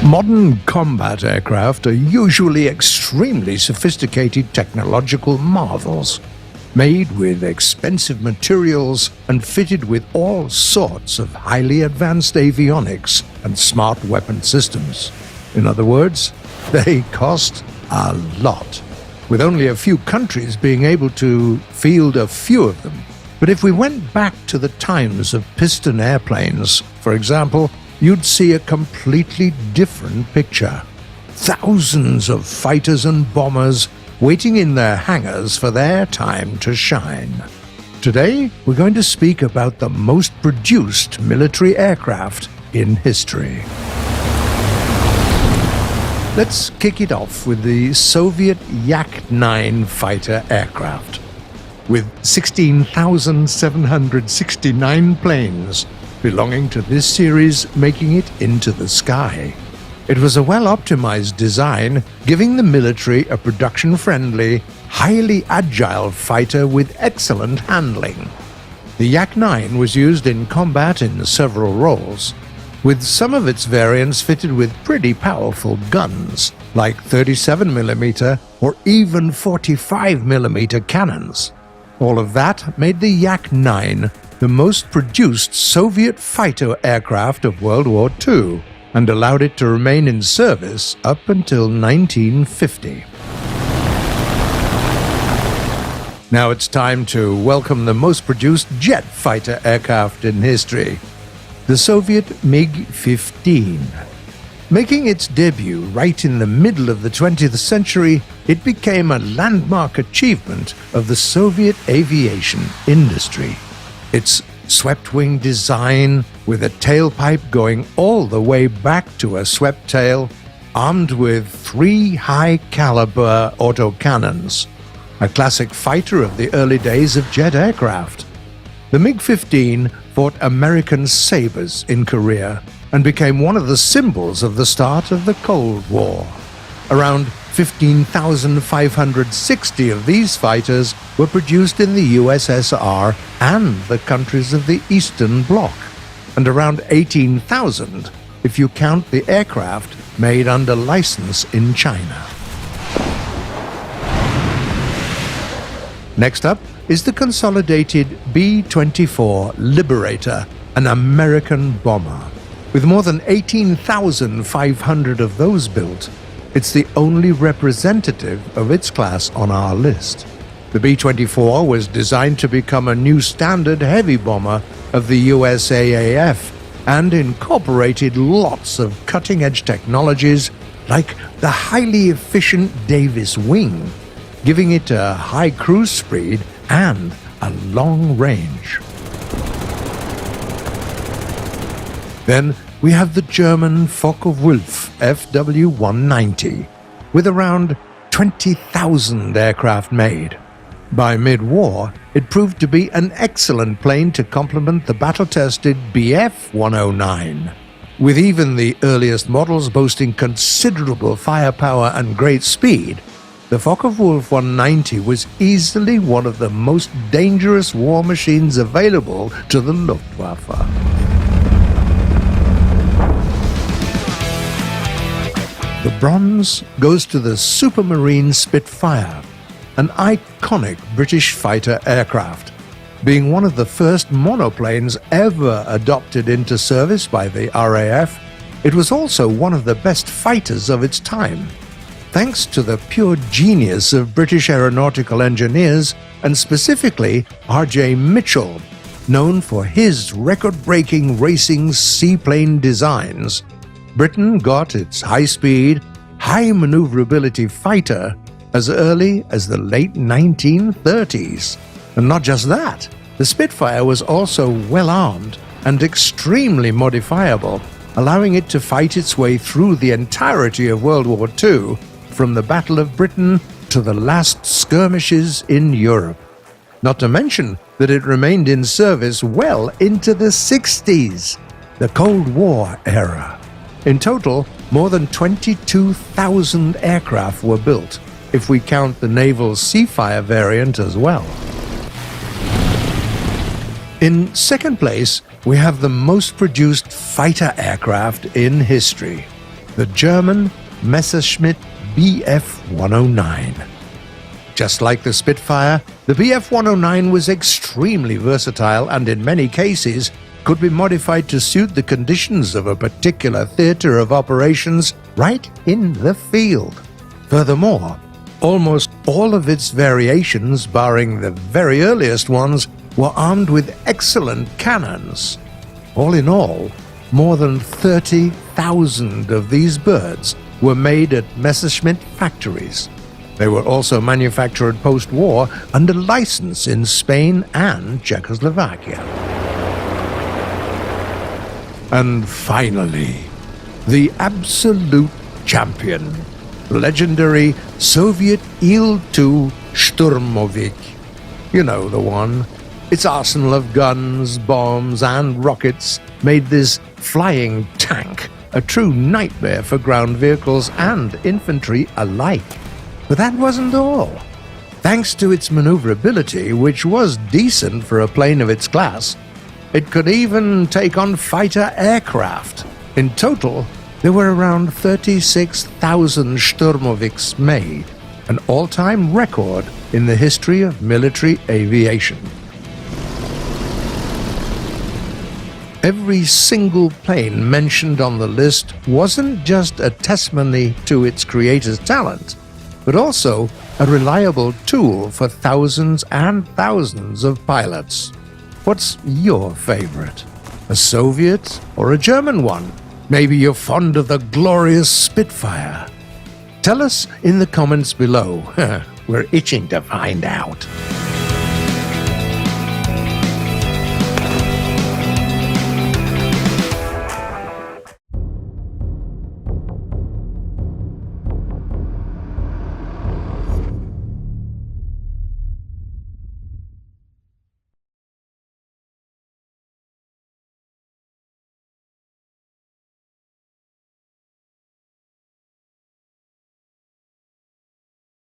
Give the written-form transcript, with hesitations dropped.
Modern combat aircraft are usually extremely sophisticated technological marvels, made with expensive materials and fitted with all sorts of highly advanced avionics and smart weapon systems. In other words, they cost a lot, with only a few countries being able to field a few of them. But if we went back to the times of piston airplanes, for example, you'd see a completely different picture. Thousands of fighters and bombers waiting in their hangars for their time to shine. Today, we're going to speak about the most produced military aircraft in history. Let's kick it off with the Soviet Yak-9 fighter aircraft. With 16,769 planes belonging to this series making it into the sky. It was a well-optimized design, giving the military a production-friendly, highly agile fighter with excellent handling. The Yak-9 was used in combat in several roles, with some of its variants fitted with pretty powerful guns, like 37mm or even 45mm cannons. All of that made the Yak-9 the most produced Soviet fighter aircraft of World War II, and allowed it to remain in service up until 1950. Now it's time to welcome the most produced jet fighter aircraft in history, the Soviet MiG-15. Making its debut right in the middle of the 20th century, it became a landmark achievement of the Soviet aviation industry. Its swept-wing design, with a tailpipe going all the way back to a swept tail, armed with 3 high-caliber autocannons, a classic fighter of the early days of jet aircraft. The MiG-15 fought American Sabres in Korea and became one of the symbols of the start of the Cold War. Around 15,560 of these fighters were produced in the USSR and the countries of the Eastern Bloc, and around 18,000 if you count the aircraft made under license in China. Next up is the consolidated B-24 Liberator, an American bomber. With more than 18,500 of those built, it's the only representative of its class on our list. The B-24 was designed to become a new standard heavy bomber of the USAAF and incorporated lots of cutting-edge technologies like the highly efficient Davis wing, giving it a high cruise speed and a long range. Then we have the German Focke-Wulf FW-190, with around 20,000 aircraft made. By mid-war, it proved to be an excellent plane to complement the battle-tested Bf-109. With even the earliest models boasting considerable firepower and great speed, the Focke-Wulf 190 was easily one of the most dangerous war machines available to the Luftwaffe. The bronze goes to the Supermarine Spitfire, an iconic British fighter aircraft. Being one of the first monoplanes ever adopted into service by the RAF, it was also one of the best fighters of its time. Thanks to the pure genius of British aeronautical engineers, and specifically R.J. Mitchell, known for his record-breaking racing seaplane designs, Britain got its high-speed, high-maneuverability fighter as early as the late 1930s. And not just that, the Spitfire was also well-armed and extremely modifiable, allowing it to fight its way through the entirety of World War II, from the Battle of Britain to the last skirmishes in Europe. Not to mention that it remained in service well into the 60s, the Cold War era. In total, more than 22,000 aircraft were built, if we count the naval Seafire variant as well. In second place, we have the most produced fighter aircraft in history, the German Messerschmitt Bf 109. Just like the Spitfire, the Bf 109 was extremely versatile and in many cases could be modified to suit the conditions of a particular theater of operations right in the field. Furthermore, almost all of its variations, barring the very earliest ones, were armed with excellent cannons. All in all, more than 30,000 of these birds were made at Messerschmitt factories. They were also manufactured post-war under license in Spain and Czechoslovakia. And finally, the absolute champion, legendary Soviet Il-2 Shturmovik. You know the one. Its arsenal of guns, bombs, and rockets made this flying tank a true nightmare for ground vehicles and infantry alike. But that wasn't all. Thanks to its maneuverability, which was decent for a plane of its class, it could even take on fighter aircraft. In total, there were around 36,000 Shturmoviks made, an all-time record in the history of military aviation. Every single plane mentioned on the list wasn't just a testimony to its creator's talent, but also a reliable tool for thousands and thousands of pilots. What's your favorite? A Soviet or a German one? Maybe you're fond of the glorious Spitfire. Tell us in the comments below. We're itching to find out.